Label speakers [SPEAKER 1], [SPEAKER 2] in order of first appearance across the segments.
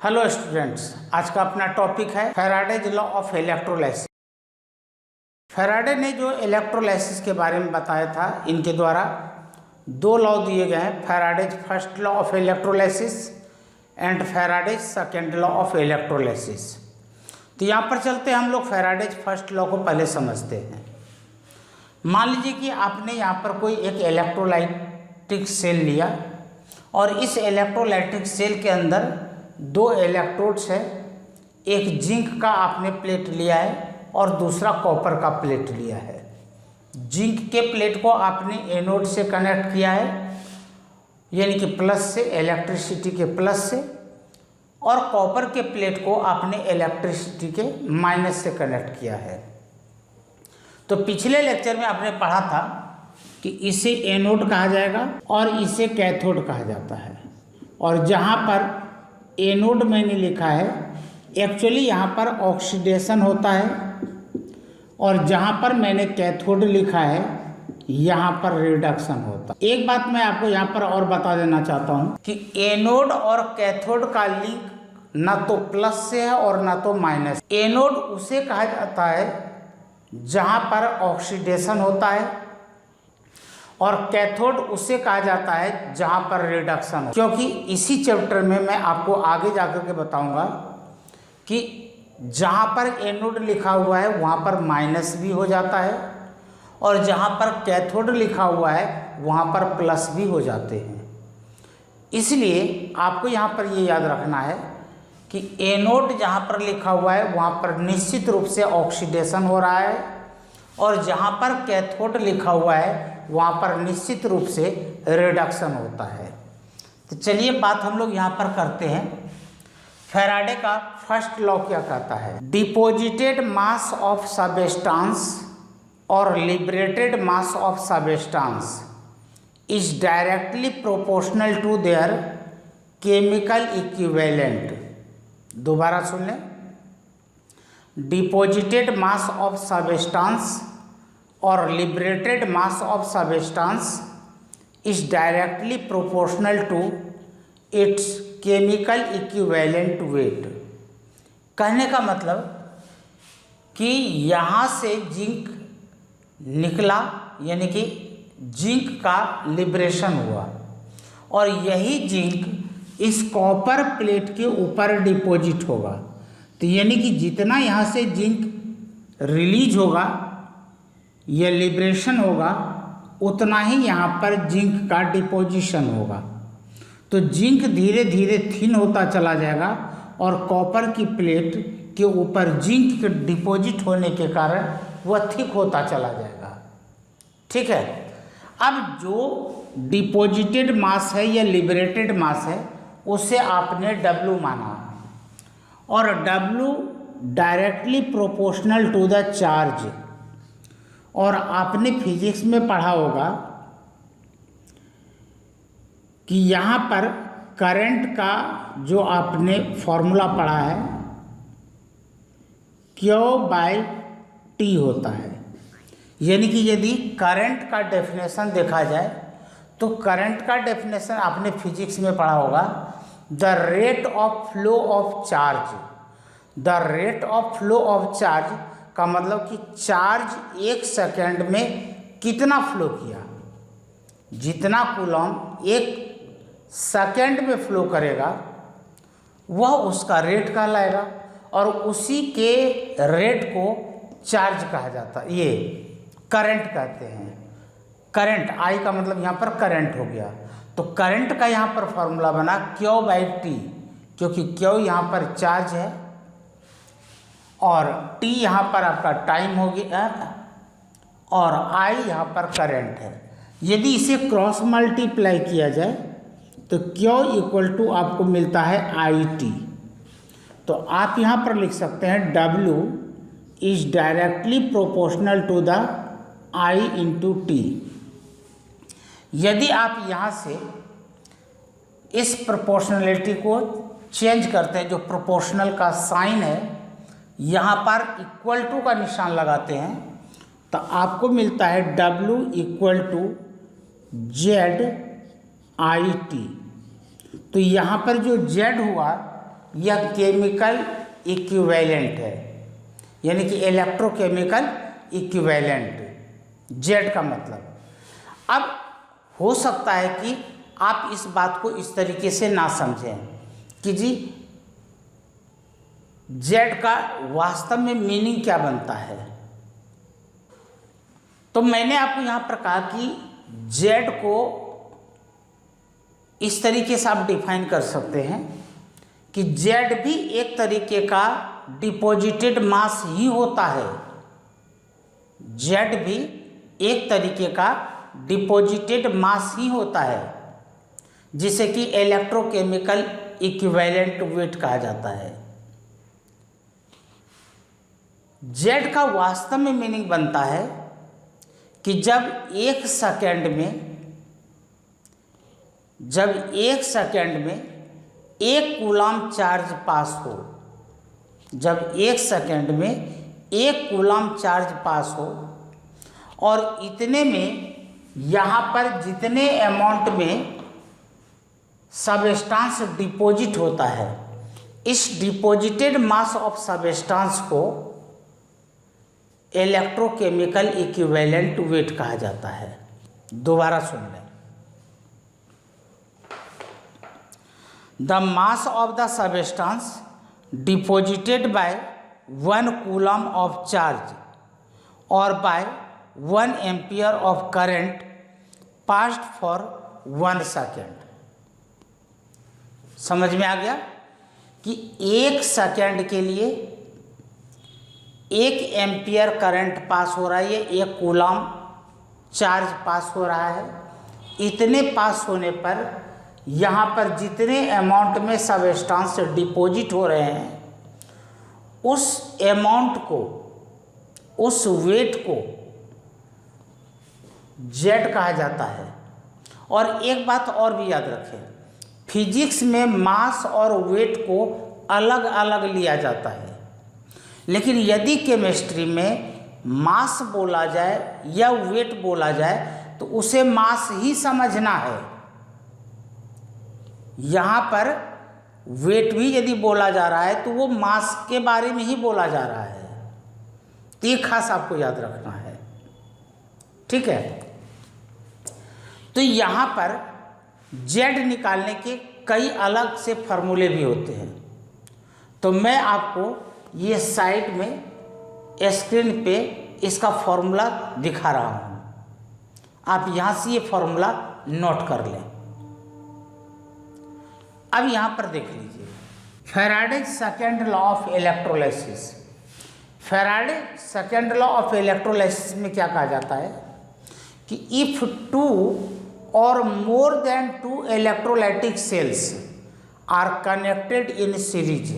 [SPEAKER 1] Hello students, आज का अपना टॉपिक है Faraday's law of electrolysis. Faraday ने जो इलेक्ट्रोलाइसिस के बारे में बताया था, इनके द्वारा दो लॉ दिए गए हैं, Faraday's first law of electrolysis and Faraday's second law of electrolysis. तो यहाँ पर चलते हैं हम लोग फैराडेज फर्स्ट लॉ को पहले समझते हैं। मान लीजिए कि आपने यहाँ पर कोई एक इलेक्ट्रोलाइटिक सेल लिया और इस इलेक्ट्रोलाइटिक सेल के अंदर दो इलेक्ट्रोड्स है, एक जिंक का आपने प्लेट लिया है और दूसरा कॉपर का प्लेट लिया है। जिंक के प्लेट को आपने एनोड से कनेक्ट किया है, यानी कि प्लस से, इलेक्ट्रिसिटी के प्लस से, और कॉपर के प्लेट को आपने इलेक्ट्रिसिटी के माइनस से कनेक्ट किया है। तो पिछले लेक्चर में आपने पढ़ा था कि इसे एनोड कहा जाएगा और इसे कैथोड कहा जाता है। और जहाँ पर एनोड मैंने लिखा है, एक्चुअली यहाँ पर ऑक्सीडेशन होता है, और जहाँ पर मैंने कैथोड लिखा है यहाँ पर रिडक्शन होता है। एक बात मैं आपको यहाँ पर और बता देना चाहता हूँ कि एनोड और कैथोड का लिंक ना तो प्लस से है और ना तो माइनस। एनोड उसे कहा जाता है जहाँ पर ऑक्सीडेशन होता है, और कैथोड उसे कहा जाता है जहाँ पर रिडक्शन हो। क्योंकि इसी चैप्टर में मैं आपको आगे जाकर के बताऊंगा कि जहाँ पर एनोड लिखा हुआ है वहाँ पर माइनस भी हो जाता है, और जहाँ पर कैथोड लिखा हुआ है वहाँ पर प्लस भी हो जाते हैं। इसलिए आपको यहाँ पर ये याद रखना है कि एनोड जहाँ पर लिखा हुआ है वहाँ पर निश्चित रूप से ऑक्सीडेशन हो रहा है, और जहाँ पर कैथोड लिखा हुआ है वहाँ पर निश्चित रूप से रिडक्शन होता है। तो चलिए बात हम लोग यहाँ पर करते हैं। फैराडे का फर्स्ट लॉ क्या कहता है? डिपॉजिटेड मास ऑफ सबस्टेंस और liberated mass of substance is directly proportional to their chemical equivalent. दोबारा सुन लें। डिपॉजिटेड मास ऑफ सबस्टेंस और liberated mass of substance is directly proportional to its chemical equivalent weight. कहने का मतलब कि यहाँ से जिंक निकला, यानी कि जिंक का लिबरेशन हुआ, और यही जिंक इस कॉपर प्लेट के ऊपर डिपॉजिट होगा। तो यानी कि जितना यहाँ से जिंक रिलीज होगा या लिबरेशन होगा, उतना ही यहाँ पर जिंक का डिपोजिशन होगा। तो जिंक धीरे धीरे थिन होता चला जाएगा, और कॉपर की प्लेट के ऊपर जिंक के डिपॉजिट होने के कारण वह थिक होता चला जाएगा। ठीक है। अब जो डिपॉजिटेड मास है या लिबरेटेड मास है उसे आपने W माना, और W directly proportional to the charge. और आपने फिजिक्स में पढ़ा होगा कि यहाँ पर करंट का जो आपने फॉर्मूला पढ़ा है Q/T होता है। यानी कि यदि करंट का डेफिनेशन देखा जाए तो करंट का डेफिनेशन आपने फिजिक्स में पढ़ा होगा, the rate of flow of charge. The rate of flow of charge का मतलब कि चार्ज एक सेकंड में कितना फ्लो किया। जितना कूलम एक सेकंड में फ्लो करेगा वह उसका रेट कहलाएगा, और उसी के रेट को चार्ज कहा जाता है। ये करंट कहते हैं। करंट, I का मतलब यहाँ पर करंट हो गया। तो करंट का यहाँ पर फॉर्मूला बना Q/T, क्योंकि Q यहाँ पर चार्ज है और T यहाँ पर आपका टाइम हो गया, और I यहाँ पर करंट है। यदि इसे क्रॉस मल्टीप्लाई किया जाए तो Q = आपको मिलता है IT। तो आप यहाँ पर लिख सकते हैं W is directly proportional to the I × T। यदि आप यहाँ से इस प्रोपोर्शनलिटी को चेंज करते हैं, जो प्रोपोर्शनल का साइन है यहाँ पर इक्वल टू का निशान लगाते हैं, तो आपको मिलता है W = ZIT। तो यहाँ पर जो Z हुआ यह केमिकल इक्विवेलेंट है, यानी कि इलेक्ट्रोकेमिकल इक्विवेलेंट, जेड का मतलब। अब हो सकता है कि आप इस बात को इस तरीके से ना समझें कि जी जेड का वास्तव में मीनिंग क्या बनता है। तो मैंने आपको यहाँ पर कहा कि जेड को इस तरीके से आप डिफाइन कर सकते हैं कि जेड भी एक तरीके का डिपॉजिटेड मास ही होता है। जेड भी एक तरीके का डिपॉजिटेड मास ही होता है, जिसे कि इलेक्ट्रोकेमिकल इक्विवेलेंट वेट कहा जाता है। जेड का वास्तव में मीनिंग बनता है कि जब एक सेकंड में एक कूलाम चार्ज पास हो, जब एक सेकंड में एक कूलाम चार्ज पास हो और इतने में यहाँ पर जितने अमाउंट में सबस्टांस डिपॉजिट होता है, इस डिपॉजिटेड मास ऑफ सबस्टांस को इलेक्ट्रोकेमिकल इक्विवेलेंट वेट कहा जाता है। दोबारा सुन लें। The mass of the substance deposited by 1 coulomb of charge और by 1 ampere of current passed for 1 second. समझ में आ गया कि एक सेकेंड के लिए 1 एम्पियर करंट पास हो रहा है, ये 1 कूलम चार्ज पास हो रहा है। इतने पास होने पर यहाँ पर जितने अमाउंट में सबस्टांस डिपॉजिट हो रहे हैं, उस अमाउंट को, उस वेट को जेड कहा जाता है। और एक बात और भी याद रखें, फिजिक्स में मास और वेट को अलग अलग लिया जाता है, लेकिन यदि केमिस्ट्री में मास बोला जाए या वेट बोला जाए तो उसे मास ही समझना है। यहाँ पर वेट भी यदि बोला जा रहा है तो वो मास के बारे में ही बोला जा रहा है। तो ये खास आपको याद रखना है, ठीक है। तो यहाँ पर जेड निकालने के कई अलग से फार्मूले भी होते हैं। तो मैं आपको ये साइड में स्क्रीन पे इसका फॉर्मूला दिखा रहा हूँ, आप यहाँ से ये फॉर्मूला नोट कर लें। अब यहाँ पर देख लीजिए, Faraday's second law of electrolysis. Faraday's second law of electrolysis में क्या कहा जाता है कि if 2 or more than 2 electrolytic cells are connected in series,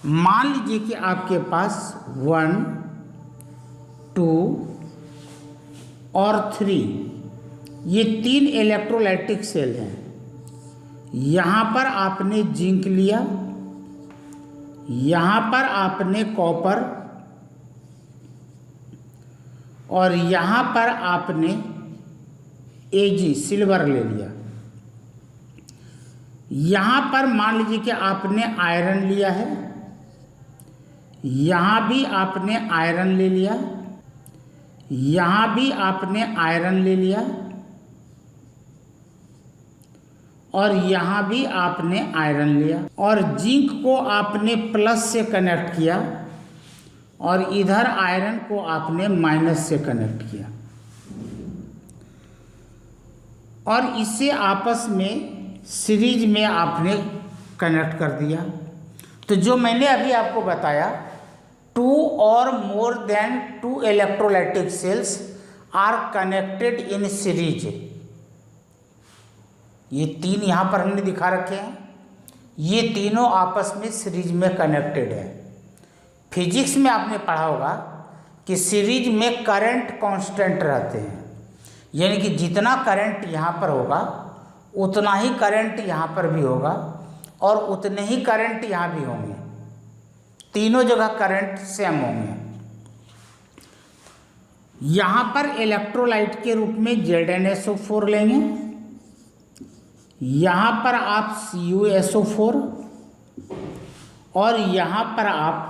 [SPEAKER 1] मान लीजिए कि आपके पास 1, 2 और 3 ये 3 इलेक्ट्रोलाइटिक सेल हैं। यहाँ पर आपने जिंक लिया, यहाँ पर आपने कॉपर और यहाँ पर आपने एजी सिल्वर ले लिया। यहाँ पर मान लीजिए कि आपने आयरन लिया है, यहाँ भी आपने आयरन ले लिया, यहाँ भी आपने आयरन ले लिया और यहाँ भी आपने आयरन लिया, और जिंक को आपने प्लस से कनेक्ट किया और इधर आयरन को आपने माइनस से कनेक्ट किया और इसे आपस में सीरीज में आपने कनेक्ट कर दिया। तो जो मैंने अभी आपको बताया, 2 or more than 2 electrolytic cells are connected in series, ये 3 यहाँ पर हमने दिखा रखे हैं, ये तीनों आपस में सीरीज में कनेक्टेड है। फिजिक्स में आपने पढ़ा होगा कि सीरीज में करंट कांस्टेंट रहते हैं, यानी कि जितना करंट यहाँ पर होगा उतना ही करंट यहाँ पर भी होगा और उतने ही करंट यहाँ भी होंगे, तीनों जगह करंट सेम होंगे। यहाँ पर इलेक्ट्रोलाइट के रूप में ZnSO4 लेंगे, यहाँ पर आप CuSO4 और यहाँ पर आप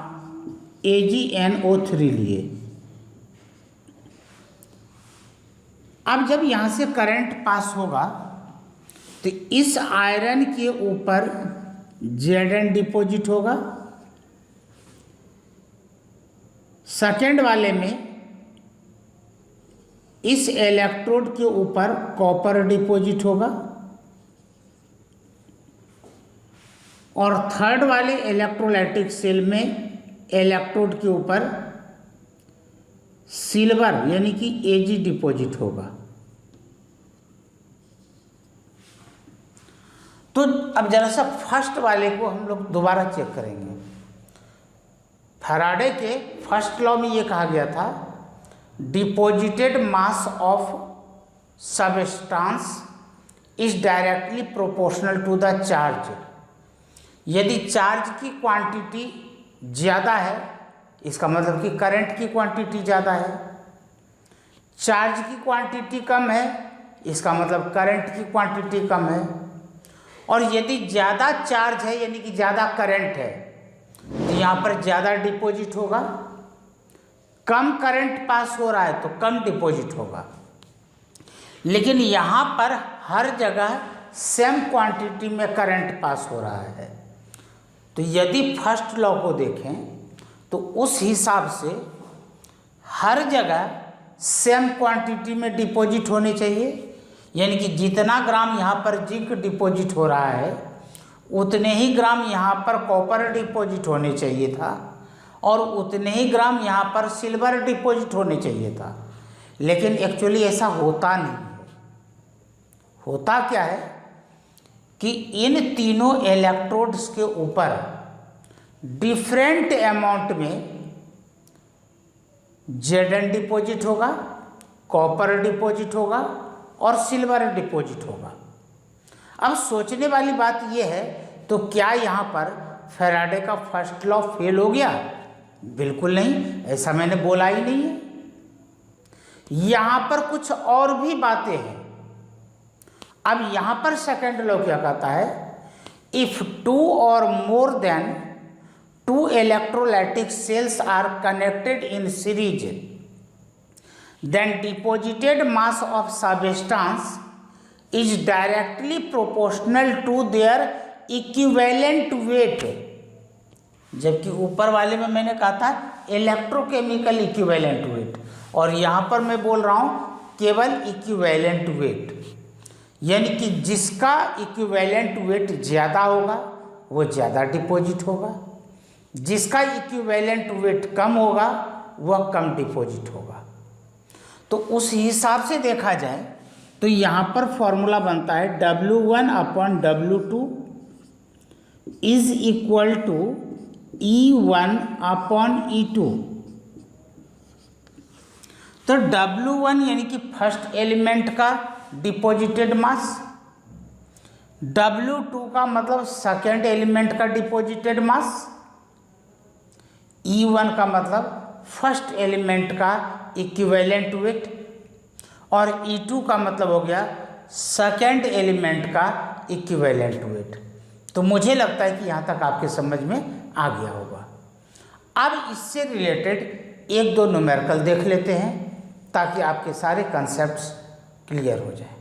[SPEAKER 1] AgNO3 लिए। अब जब यहाँ से करंट पास होगा तो इस आयरन के ऊपर Zn डिपॉजिट होगा, सेकेंड वाले में इस इलेक्ट्रोड के ऊपर कॉपर डिपॉजिट होगा, और थर्ड वाले इलेक्ट्रोलाइटिक सेल में इलेक्ट्रोड के ऊपर सिल्वर यानी कि Ag डिपॉजिट होगा। तो अब जरा सा फर्स्ट वाले को हम लोग दोबारा चेक करेंगे। फैराडे के फर्स्ट लॉ में ये कहा गया था, deposited mass of substance is directly proportional to the charge. यदि चार्ज की क्वांटिटी ज़्यादा है, इसका मतलब कि करंट की क्वांटिटी ज़्यादा है, चार्ज की क्वांटिटी कम है, इसका मतलब करंट की क्वांटिटी कम है, और यदि ज़्यादा चार्ज है यानी कि ज़्यादा करंट है तो यहाँ पर ज़्यादा डिपॉजिट होगा, कम करंट पास हो रहा है तो कम डिपॉजिट होगा। लेकिन यहाँ पर हर जगह सेम क्वांटिटी में करंट पास हो रहा है। तो यदि फर्स्ट लॉ को देखें तो उस हिसाब से हर जगह सेम क्वांटिटी में डिपॉजिट होने चाहिए, यानी कि जितना ग्राम यहाँ पर जिंक डिपॉजिट हो रहा है उतने ही ग्राम यहाँ पर कॉपर डिपॉजिट होने चाहिए था, और उतने ही ग्राम यहाँ पर सिल्वर डिपॉजिट होने चाहिए था। लेकिन एक्चुअली ऐसा होता नहीं है। होता क्या है कि इन तीनों इलेक्ट्रोड्स के ऊपर डिफरेंट अमाउंट में Zn डिपॉजिट होगा, कॉपर डिपॉजिट होगा और सिल्वर डिपॉजिट होगा। अब सोचने वाली बात यह है, तो क्या यहाँ पर फैराडे का फर्स्ट लॉ फेल हो गया? बिल्कुल नहीं, ऐसा मैंने बोला ही नहीं है। यहाँ पर कुछ और भी बातें हैं। अब यहाँ पर सेकंड लॉ क्या कहता है, इफ टू और more than two electrolytic cells are connected in series then deposited mass of substance is directly proportional to their equivalent weight। जबकि ऊपर वाले में मैंने कहा था इलेक्ट्रोकेमिकल इक्विवेलेंट वेट, और यहाँ पर मैं बोल रहा हूँ केवल इक्विवेलेंट वेट, यानी कि जिसका इक्विवेलेंट वेट ज़्यादा होगा वो ज़्यादा डिपॉजिट होगा, जिसका इक्विवेलेंट वेट कम होगा वह कम डिपॉजिट होगा। तो उस हिसाब से देखा जाए तो यहाँ पर फॉर्मूला बनता है W1/W2 is equal to E1/E2। तो W1 यानी कि फर्स्ट एलिमेंट का डिपॉजिटेड मास, W2 का मतलब सेकेंड एलिमेंट का डिपॉजिटेड मास, E1 का मतलब फर्स्ट एलिमेंट का इक्विवेलेंट वेट, और E2 का मतलब हो गया सेकेंड एलिमेंट का इक्विवेलेंट वेट। तो मुझे लगता है कि यहाँ तक आपके समझ में आ गया होगा। अब इससे रिलेटेड एक दो न्यूमेरिकल देख लेते हैं ताकि आपके सारे कॉन्सेप्ट्स क्लियर हो जाए।